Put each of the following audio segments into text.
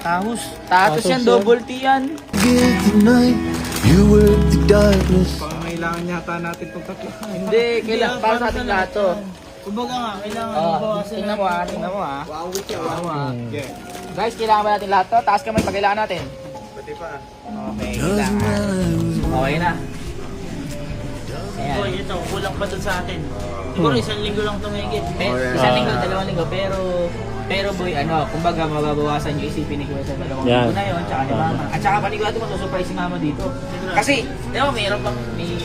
Tahus. Tatos yan, double T yan. Pangangailangan yata natin itong tatlo. Hindi, kailangan para sa ating lahat to. Kumbaga nga, kailangan Tingnan mo ha, tingnan mo ha. Wow. Yeah. Guys, kailangan ba natin lahat to? Taas kamay pag kailangan natin. Pati pa. Okay, kailangan. Okay na. Ayan. Boy, ito, kulang pa dun sa atin. Siguro isang linggo lang tumigit. Isang linggo, dalawang linggo, pero boy, kumbaga mababawasan yung isipin ni Kuya sa dalawang Yan. linggo na yun, tsaka ni Mama. At tsaka panigurado masusurprise si Mama dito. Kasi, di ba, mayroon pang, may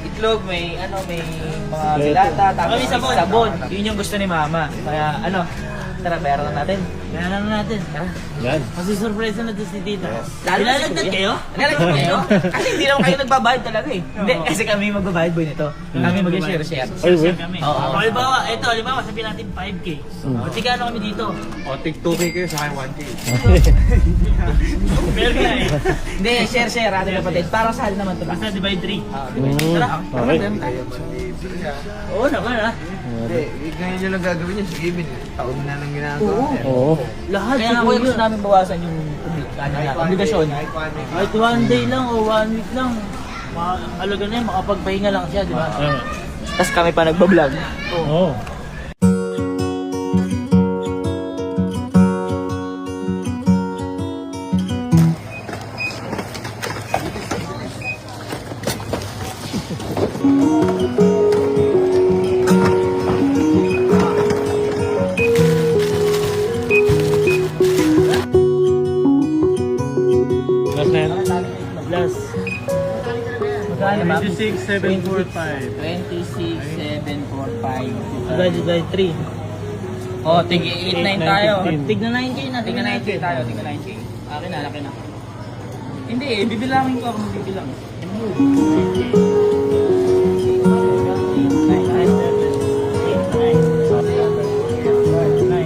itlog, may mga dilata, tapos may sabon. sabon. Yun yung gusto ni Mama. Kaya, tara, bayaran na natin. Kaya na natin. Tara. Yan. Masisurpresa na to si Tita. Lalo na si Nilalagdag Kuya. kayo? Nilalagdag kayo? Kasi hindi naman kayo nagbabayad talaga eh. Hindi, kasi kami magbabayad boy nito. Kami mag-share-share. Ay, wait. Kami. Oo. O, halimbawa, sabihin natin 5K. O, tigano kami dito? O, tig 2K kayo sa akin 1K. Meron nga eh. Hindi, share-share ating kapatid. Para sa hal naman ito. Basta divide 3. Tara, Okay. Oo naman ah. Hindi, ganyan nyo lang gagawin yun. Sige, taon na nang ginagawa. Oo. Lahat Kaya nga kuya gusto namin bawasan yung obligasyon. Kahit 1 day lang o 1 week lang. Alaga na yan, makapagpahinga lang siya, di ba? Tapos kami pa nagbablog. Oo. Last na yan. Last. Magkano ba? 26,745. 26,745. Divided by 3. Oh, tig 8,9 tayo. Tigna 9K na. Tigna 9K tayo, tigna 9K. Akin na, laki na. Hindi, bibilangin ko kung bibilang.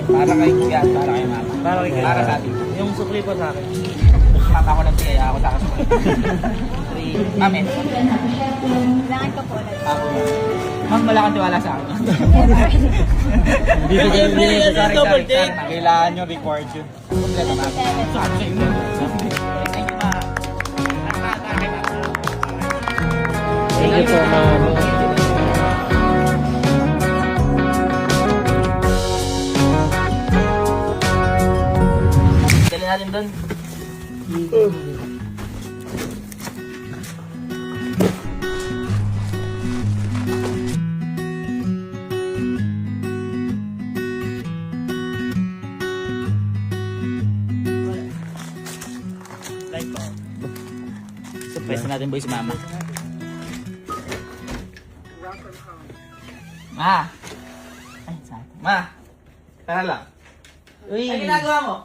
Para kay Kuya, para kay Mama. Para sa atin. Yung sukli po sa akin. Mama ko nagtiyaya ako sa kasunod. Amen. Kailangan ko po ulit. Ako. Ma'am, wala kang tiwala sa akin. Hindi ko kayo binigay sa double take. Kailangan nyo required yun. Kompleto, ma'am. Thank you, ma'am. Thank you po, ma'am. Dali natin doon. Like po. Surprise na natin boy si Mama. Ma! Ay, sa atin. Ma! Tara lang. Uy. Ano ginagawa mo?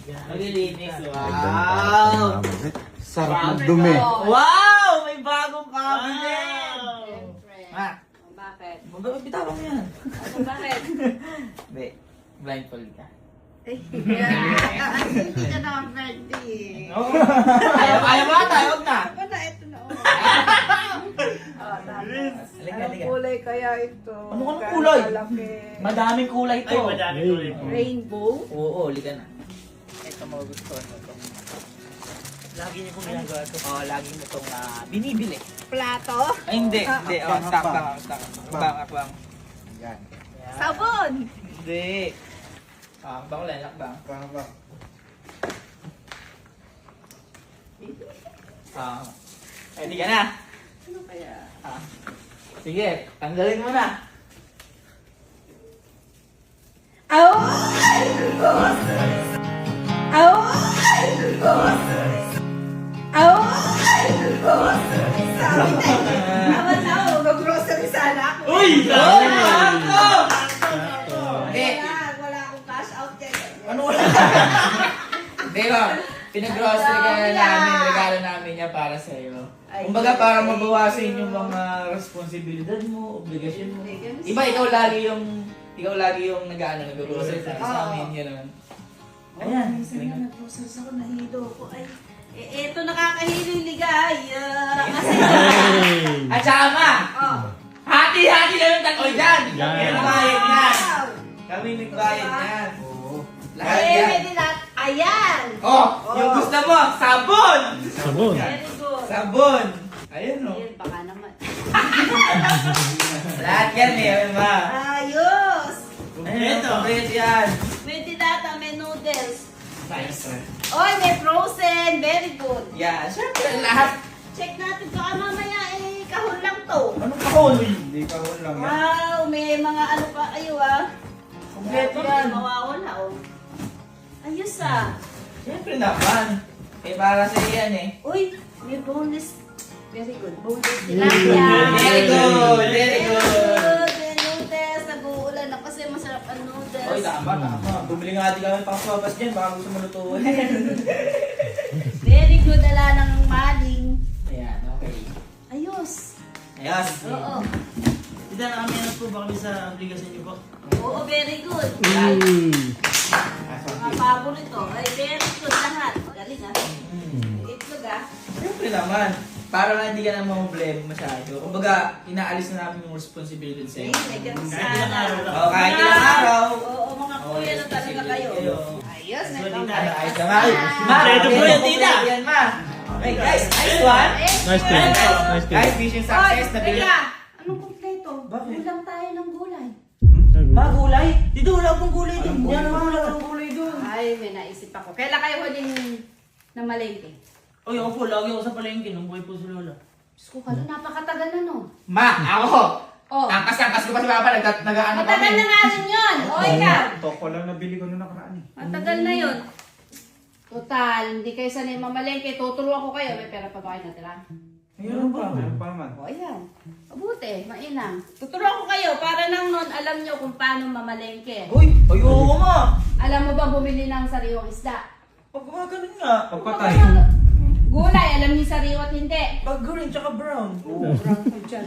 Naglilinis. Wow! Sarap ng dumi. Wow! May bagong cabinet! Ma! Bakit? Bitawan mo yan. Bakit? Hindi. Blindfold ka. Hindi ka naman pwede. Ayaw mo ata, huwag na. Wala, ito na. Halika, halika. Kulay kaya ito? Ano ka ng kulay? Malaki. Madaming kulay Ay, to. madami ko rin. Rainbow? Oo, halika na. Ito magugustuhan mo to. Lagi niyo pong ginagawa to. Oo, lagi mo itong binibili. Plato? Ay, hindi. Hindi. Oh, stock lang. Akbang. Yan. Sabon? Hindi. Akbang ulit. Akbang. Bang. Ready ka na? Ano kaya? Sige, tanggalin mo na. Ay! Sabi na eh. Naman na ako, mag-grocery sana ako. Uy! Hindi. Wala akong cash out yan. Ano wala? Hindi ba? Pinag-grocery ka na namin, regalo namin niya para sa iyo. Kumbaga para mabawasan yung mga responsibilidad mo, obligasyon mo. Iba, ikaw lagi yung nag-grocery sa amin, gano'n. Ayan. Minsan na nag-groceries ako, nahilo ko. Ay, eto nakakahilo yung ligaya. Kasi, At saka ma, oh. hati-hati na yung tatlo dyan. Yan. Kami nagbayad yan. Wow. Kami nagbayad yan. Oo. Lahat Ay, yan. pwede lahat. Ayan! Oh, yung gusto mo, sabon! Sabon. Very good. Sabon! Ayun no. Ayun, baka naman. Lahat yan eh, ma. Ayos! Ayun, complete yan. May dilata, may noodles. Nice. Oy, may frozen. Very good. Yeah, syempre lahat. Check natin baka mamaya kahon lang to. Anong kahon? Hindi kahon lang yan. Wow, may mga ano pa kayo Kompleto May yan. mawawala Ayos Syempre naman. Eh para sa yan eh. Uy, may boneless. Very good. Boneless tilapia. Very good, very good. May noodles. Nag-uulan na kasi masarap ang noodles. Oy, tama. Bumili nga din kami pang sopas dyan. Baka gusto mo lutuin. Very good. Ala ng maling. Ayan, okay. Ayos. Ayos. Oo. Tita, nakamiyanas po ba kami sa obligasyon niyo po? Oo, very good. Mm. Mga paborito. Ay, very good lahat. Galing Itlog Siyempre naman. Para lang hindi ka na problema masyado. Kumbaga, inaalis na namin yung responsibility Ay, sa'yo. may ganun Kahit ilang araw lang. O, kahit ilang araw. Oo, mga kuya na talaga kayo. Ayos, may Tita, pang- Ayos naman. Ma, Kompleto po yan, tita. Yan, ma. Okay, guys, nice one. Nice team. Nice team. Guys, mission success. Oy, Nabili. teka. Anong kompleto? Bakit? Kulang tayo ng gulay. Magulay. Dito, wala pong gulay din. Yan Yan naman, naman wala wala. kang gulay doon. Ay, may naisip ako. Kailan kayo huling na malengke? Oy, ako po, lagi ako sa palengke nung buhay po si Lola. Diyos ko, kalo, napakatagal na no. Ma, ako. Oh, Angkas-angkas ko pa si Papa. Nag-ano matagal na nga rin yun. O, ikaw. Toko lang nabili ko nung nakaraan eh. Matagal na yun. Total, hindi kayo sanay mamalengke. Tuturuan ko kayo. May pera pa ba kayo natira? Mayroon pa. Meron pa naman. O, ayan. Mabuti, mainang. Tuturuan ko kayo para nang noon alam nyo kung paano mamalengke. Uy, ayoko ma. Alam mo ba bumili ng sariwang isda? Pag gumaganon nga. Pagpatay. Gulay, alam niyo sariwa at hindi. Pag green tsaka brown. Brown ka dyan.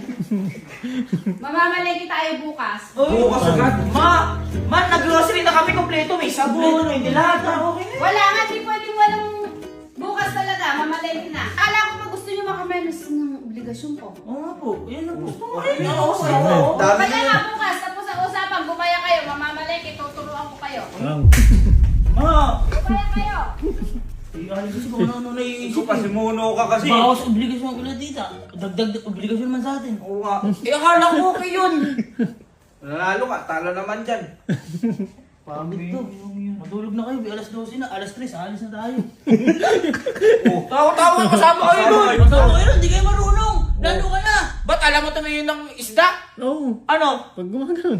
Mamamalengke tayo bukas. Bukas agad. Ma, nag-grocery na kami kompleto. May sabon, may dilata. Okay na. Wala nga, di pwedeng walang bukas talaga. Mamalengke na. Akala ko pa gusto niyo makamenos ng obligasyon ko. Oo nga po, yan na po. Ayun na ako sa'yo. Dami Kaya yun. nga bukas, tapos sa usapan, bumaya kayo, mamamalengke, tuturuan ko kayo. Ang. Ma, Bumaya kayo. Ano kasi kung ano naiisip Ikaw pa simuno ka kasi. Bawas obligasyon ko na tita. Dagdag obligasyon man sa atin. Oo nga. eh akala ko okay yun. Nanalo ka, talo naman dyan. Pagod to. Matulog na kayo, alas 12 na, alas 3, alis na tayo. Tawa-tawa kasama kayo doon. Matulog kayo, hindi kayo marunong. Lalo ka na. Ba't alam mo tumayo ng isda? Oo. Ano? Pag gumagano'n.